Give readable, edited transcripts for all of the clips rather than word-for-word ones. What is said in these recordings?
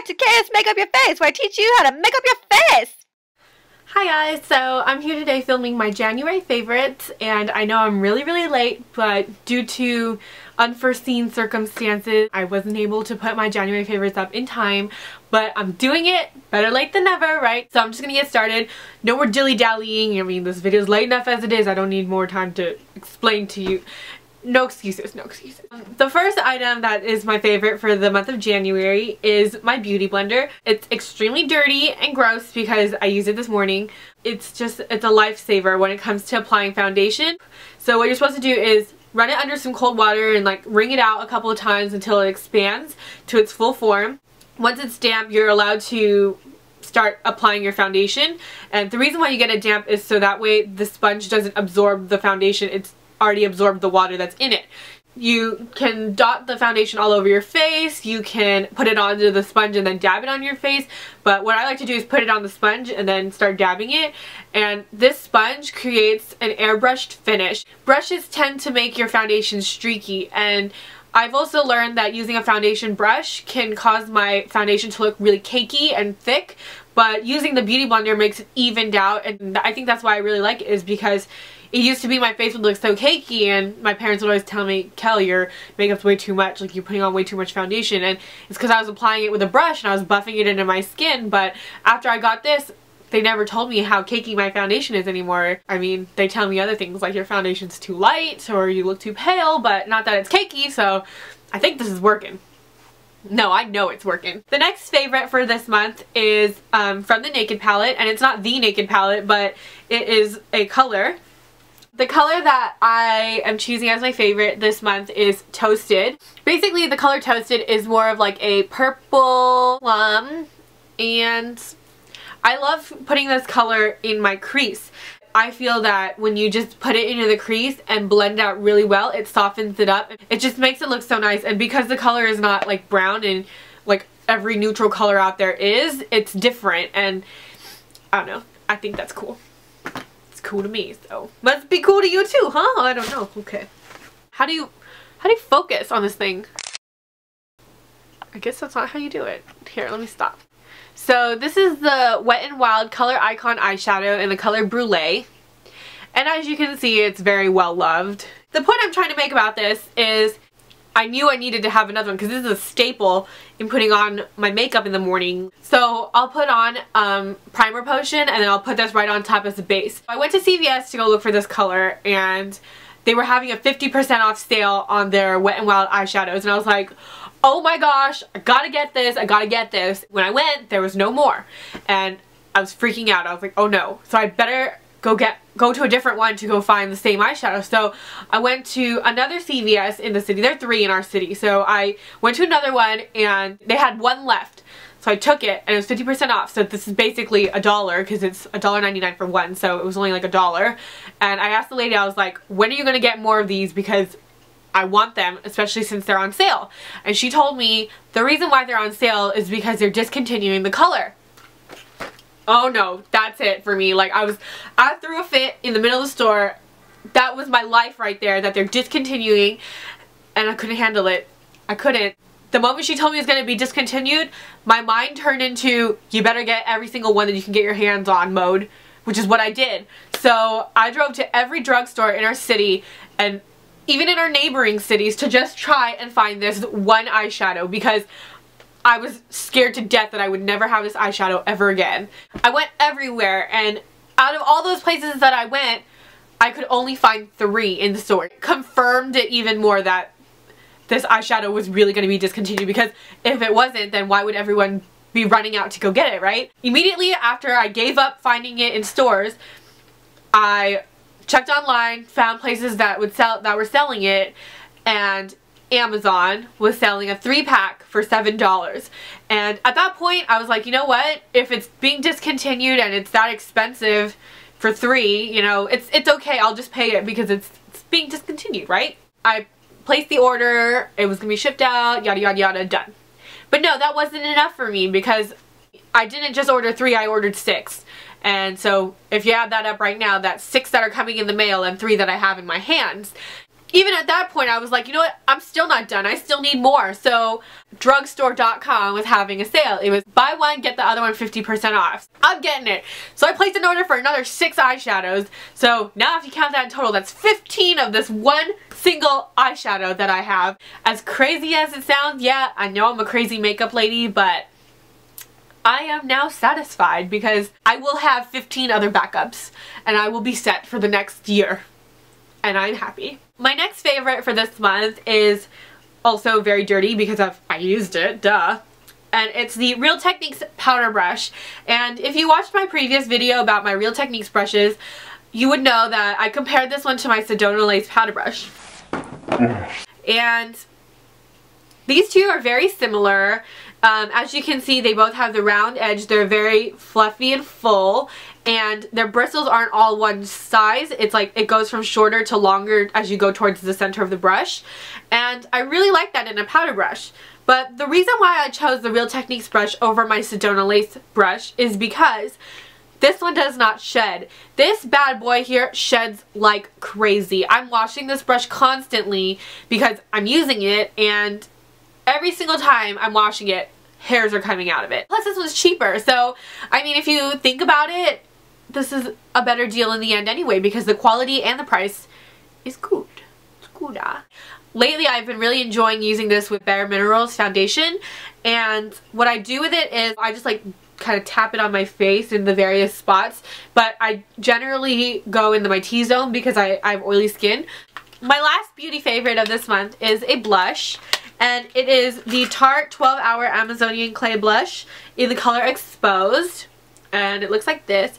to KS Make Up Your Face, where I teach you how to make up your face! Hi guys, so I'm here today filming my January favorites, and I know I'm really late, but due to unforeseen circumstances, I wasn't able to put my January favorites up in time, but I'm doing it. Better late than never, right? So I'm just gonna get started. No more dilly-dallying. I mean, this video is late enough as it is. I don't need more time to explain to you. No excuses, no excuses. The first item that is my favorite for the month of January is my beauty blender. It's extremely dirty and gross because I used it this morning. It's a lifesaver when it comes to applying foundation. So what you're supposed to do is run it under some cold water and like wring it out a couple of times until it expands to its full form. Once it's damp, you're allowed to start applying your foundation. And the reason why you get it damp is so that way the sponge doesn't absorb the foundation. It's already absorbed the water that's in it. You can dot the foundation all over your face, you can put it onto the sponge and then dab it on your face, but what I like to do is put it on the sponge and then start dabbing it, and this sponge creates an airbrushed finish. Brushes tend to make your foundation streaky, and I've also learned that using a foundation brush can cause my foundation to look really cakey and thick, but using the beauty blender makes it evened out, and I think that's why I really like it, is because it used to be my face would look so cakey and my parents would always tell me, Kelly, your makeup's way too much, like you're putting on way too much foundation, and it's because I was applying it with a brush and I was buffing it into my skin. But after I got this, they never told me how cakey my foundation is anymore. I mean, they tell me other things like your foundation's too light or you look too pale, but not that it's cakey, so I think this is working. No, I know it's working. The next favorite for this month is from the Naked palette, and it's not the Naked palette, but it is a color. The color that I am choosing as my favorite this month is Toasted. Basically, the color Toasted is more of like a purple plum, and I love putting this color in my crease. I feel that when you just put it into the crease and blend it out really well, it softens it up. It just makes it look so nice, and because the color is not like brown and like every neutral color out there is, it's different, and I don't know, I think that's cool. Cool to me, so must be cool to you too, huh? I don't know. Okay. How do you focus on this thing? I guess that's not how you do it. Here, let me stop. So this is the Wet n Wild Color Icon eyeshadow in the color Brûlée, and as you can see, it's very well loved. The point I'm trying to make about this is I knew I needed to have another one because this is a staple in putting on my makeup in the morning. So I'll put on primer potion, and then I'll put this right on top as a base. I went to CVS to go look for this color, and they were having a 50% off sale on their Wet n Wild eyeshadows, and I was like, oh my gosh, I gotta get this, I gotta get this. When I went, there was no more, and I was freaking out. I was like, oh no. So I better go to a different one to go find the same eyeshadow. So I went to another CVS in the city. There are 3 in our city. So I went to another one and they had one left. So I took it and it was 50% off. So this is basically $1 because it's $1.99 for one. So it was only like $1. And I asked the lady, I was like, when are you going to get more of these? Because I want them, especially since they're on sale. And she told me the reason why they're on sale is because they're discontinuing the color. Oh no, that's it for me. Like I threw a fit in the middle of the store. That was my life right there, that they're discontinuing, and I couldn't handle it. I couldn't. The moment she told me it was going to be discontinued, my mind turned into, you better get every single one that you can get your hands on mode, which is what I did. So I drove to every drugstore in our city and even in our neighboring cities to just try and find this one eyeshadow, because I was scared to death that I would never have this eyeshadow ever again. I went everywhere, and out of all those places that I went, I could only find 3 in the store. It confirmed it even more that this eyeshadow was really going to be discontinued, because if it wasn't, then why would everyone be running out to go get it, right? Immediately after I gave up finding it in stores, I checked online, found places that were selling it, and Amazon was selling a 3-pack for $7. And at that point I was like, you know what, if it's being discontinued and it's that expensive for 3, you know, it's okay, I'll just pay it because it's being discontinued, right? I placed the order, it was gonna be shipped out, yada yada yada, done. But no, that wasn't enough for me, because I didn't just order 3, I ordered 6. And so if you add that up right now, that's 6 that are coming in the mail and 3 that I have in my hands. even at that point I was like, you know what, I'm still not done. I still need more. So drugstore.com was having a sale. It was buy one, get the other one 50% off. I'm getting it. So I placed an order for another 6 eyeshadows. So now if you count that in total, that's 15 of this one single eyeshadow that I have. As crazy as it sounds, yeah, I know I'm a crazy makeup lady, but I am now satisfied because I will have 15 other backups and I will be set for the next year. And I'm happy. My next favorite for this month is also very dirty because I used it, duh. And it's the Real Techniques powder brush. And if you watched my previous video about my Real Techniques brushes, you would know that I compared this one to my Sedona Lace powder brush. And these two are very similar. As you can see, they both have the round edge. They're very fluffy and full, and their bristles aren't all one size. It's like it goes from shorter to longer as you go towards the center of the brush, and I really like that in a powder brush. But the reason why I chose the Real Techniques brush over my Sedona Lace brush is because this one does not shed. This bad boy here sheds like crazy. I'm washing this brush constantly because I'm using it, and every single time I'm washing it, hairs are coming out of it. Plus this one's cheaper, so I mean, if you think about it, this is a better deal in the end anyway because the quality and the price is good. It's good. Lately I've been really enjoying using this with Bare Minerals foundation, and what I do with it is I just like kind of tap it on my face in the various spots, but I generally go into my T-zone because I have oily skin. My last beauty favorite of this month is a blush, and it is the Tarte 12 Hour Amazonian Clay Blush in the color Exposed, and it looks like this.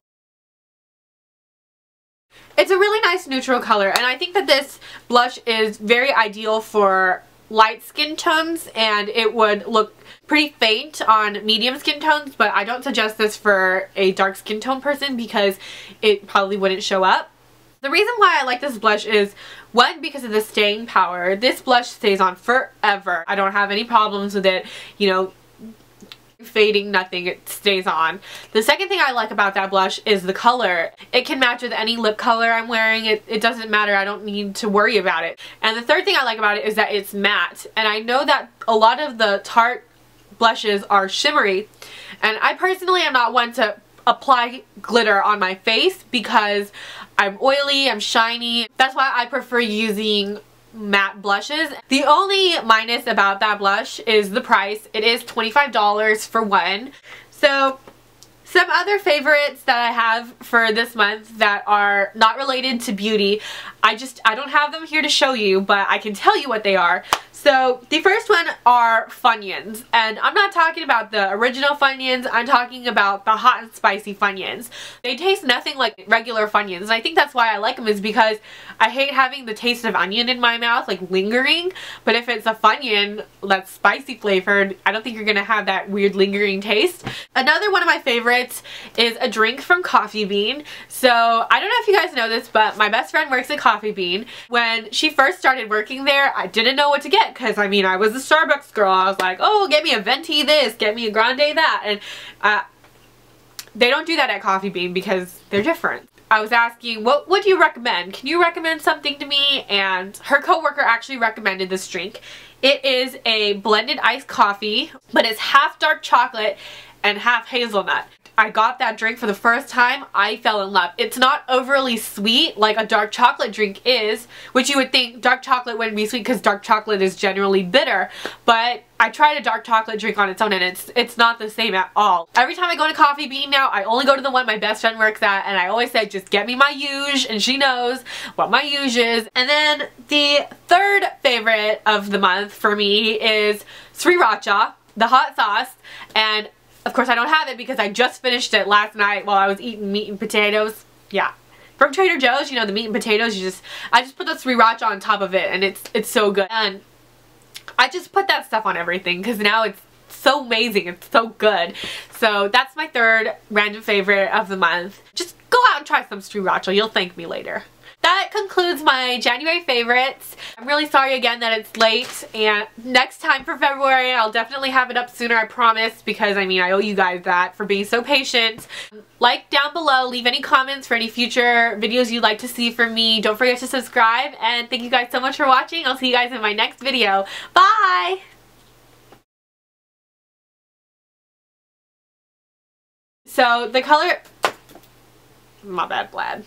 It's a really nice neutral color, and I think that this blush is very ideal for light skin tones, and it would look pretty faint on medium skin tones, but I don't suggest this for a dark skin tone person because it probably wouldn't show up. The reason why I like this blush is, one, because of the staying power. This blush stays on forever. I don't have any problems with it, you know, fading, nothing. It stays on. The second thing I like about that blush is the color. It can match with any lip color I'm wearing. It doesn't matter. I don't need to worry about it. And the third thing I like about it is that it's matte. And I know that a lot of the Tarte blushes are shimmery, and I personally am not one to apply glitter on my face because I'm oily, I'm shiny. That's why I prefer using matte blushes. The only minus about that blush is the price. It is $25 for one. So some other favorites that I have for this month that are not related to beauty, I don't have them here to show you, but I can tell you what they are. So the first one are Funions, and I'm not talking about the original Funions, I'm talking about the hot and spicy Funions. They taste nothing like regular Funions, and I think that's why I like them, is because I hate having the taste of onion in my mouth, like lingering, but if it's a Funion that's spicy flavored, I don't think you're gonna have that weird lingering taste. Another one of my favorites is a drink from Coffee Bean. So I don't know if you guys know this, but my best friend works at Coffee Bean. When she first started working there, I didn't know what to get because, I mean, I was a Starbucks girl. I was like, oh, get me a venti this, get me a grande that, and they don't do that at Coffee Bean because they're different. I was asking, what would you recommend? Can you recommend something to me? And her coworker actually recommended this drink. It is a blended iced coffee, but it's half dark chocolate and half hazelnut. I got that drink for the first time, I fell in love. It's not overly sweet like a dark chocolate drink is, which you would think dark chocolate wouldn't be sweet because dark chocolate is generally bitter, but I tried a dark chocolate drink on its own and it's not the same at all. Every time I go to Coffee Bean now, I only go to the one my best friend works at, and I always say, just get me my Huge, and she knows what my Huge is. And then the third favorite of the month for me is Sriracha, the hot sauce, and of course I don't have it because I just finished it last night while I was eating meat and potatoes. Yeah. From Trader Joe's, you know, the meat and potatoes, I just put the Sriracha on top of it, and it's so good. And I just put that stuff on everything because now it's so amazing. It's so good. So that's my third random favorite of the month. Just go out and try some Sriracha. You'll thank me later. that concludes my January favorites. I'm really sorry again that it's late, and next time for February I'll definitely have it up sooner, I promise, because I mean I owe you guys that for being so patient. Like down below, leave any comments for any future videos you'd like to see from me. Don't forget to subscribe, and thank you guys so much for watching. I'll see you guys in my next video. Bye! So the color, my bad, Vlad.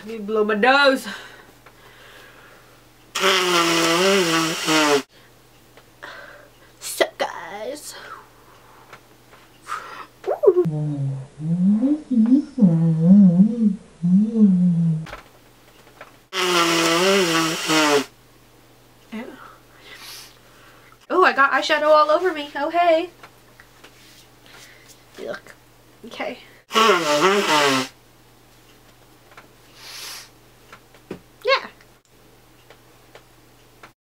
Need to blow my nose. So guys. Oh, I got eyeshadow all over me. Oh, hey. Look. Okay.